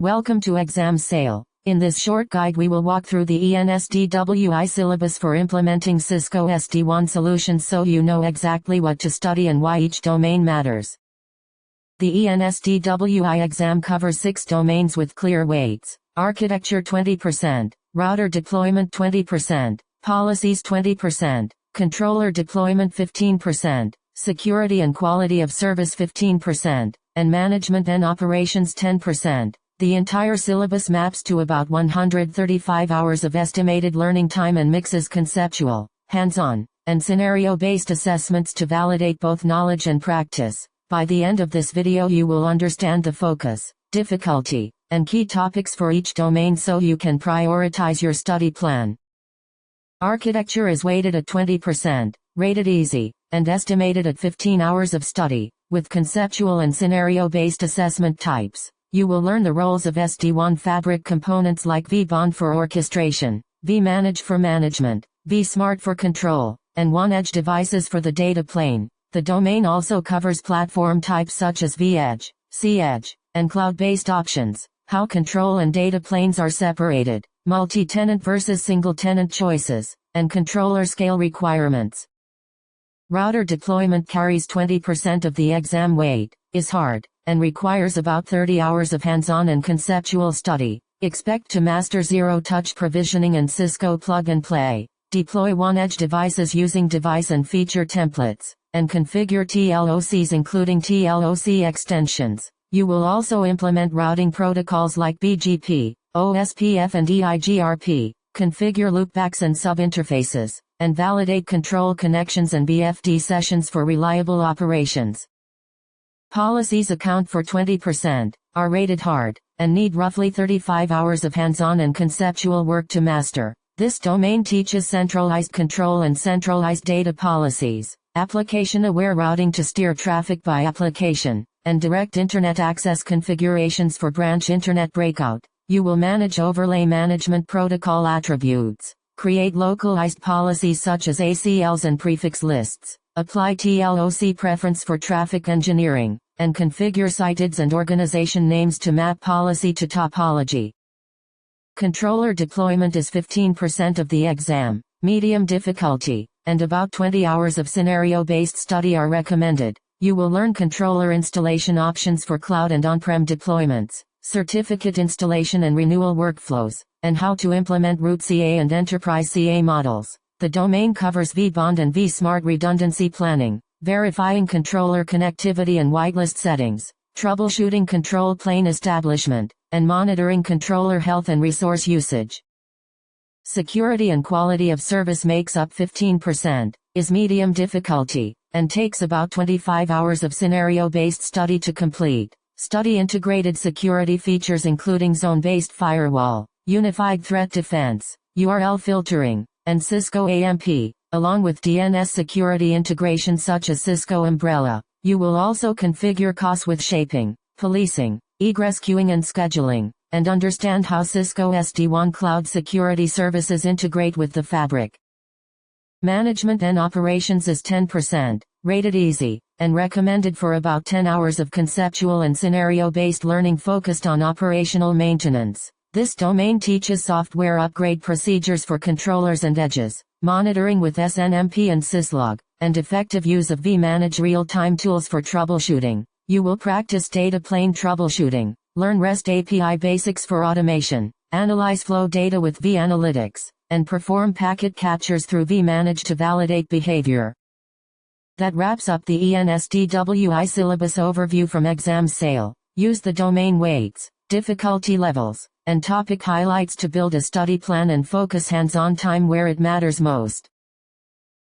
Welcome to Exam Sale. In this short guide we will walk through the ENSDWI syllabus for implementing Cisco SD-WAN solutions so you know exactly what to study and why each domain matters. The ENSDWI exam covers 6 domains with clear weights: architecture 20%, router deployment 20%, policies 20%, controller deployment 15%, security and quality of service 15%, and management and operations 10%. The entire syllabus maps to about 135 hours of estimated learning time and mixes conceptual, hands-on, and scenario-based assessments to validate both knowledge and practice. By the end of this video you will understand the focus, difficulty, and key topics for each domain so you can prioritize your study plan. Architecture is weighted at 20%, rated easy, and estimated at 15 hours of study, with conceptual and scenario-based assessment types. You will learn the roles of SD-WAN fabric components like vBond for orchestration, vManage for management, vSmart for control, and WAN edge devices for the data plane. The domain also covers platform types such as vEdge, cEdge, and cloud-based options, how control and data planes are separated, multi-tenant versus single-tenant choices, and controller scale requirements. Router deployment carries 20% of the exam weight, is hard, and requires about 30 hours of hands-on and conceptual study. Expect to master zero-touch provisioning and Cisco plug-and-play, deploy WAN edge devices using device and feature templates, and configure TLOCs including TLOC extensions. You will also implement routing protocols like BGP, OSPF and EIGRP, configure loopbacks and subinterfaces, and validate control connections and BFD sessions for reliable operations. Policies account for 20%, are rated hard, and need roughly 35 hours of hands-on and conceptual work to master. This domain teaches centralized control and centralized data policies, application-aware routing to steer traffic by application, and direct internet access configurations for branch internet breakout. You will manage overlay management protocol attributes, create localized policies such as ACLs and prefix lists, apply TLOC preference for traffic engineering, and configure siteds and organization names to map policy to topology. Controller deployment is 15% of the exam, medium difficulty, and about 20 hours of scenario-based study are recommended. You will learn controller installation options for cloud and on-prem deployments, certificate installation and renewal workflows, and how to implement root CA and enterprise CA models. The domain covers vBond and vSmart redundancy planning, verifying controller connectivity and whitelist settings, troubleshooting control plane establishment, and monitoring controller health and resource usage. Security and quality of service makes up 15%, is medium difficulty, and takes about 25 hours of scenario-based study to complete. Study integrated security features including zone-based firewall, unified threat defense, URL filtering, and Cisco AMP, along with DNS security integration such as Cisco Umbrella. You will also configure COS with shaping, policing, egress queuing and scheduling, and understand how Cisco SD-WAN cloud security services integrate with the fabric. Management and operations is 10%, rated easy, and recommended for about 10 hours of conceptual and scenario-based learning focused on operational maintenance. This domain teaches software upgrade procedures for controllers and edges, monitoring with SNMP and syslog, and effective use of vManage real-time tools for troubleshooting. You will practice data plane troubleshooting, learn REST API basics for automation, analyze flow data with vAnalytics, and perform packet captures through vManage to validate behavior. That wraps up the ENSDWI syllabus overview from Exam Sale. Use the domain weights, difficulty levels, and topic highlights to build a study plan and focus hands-on time where it matters most.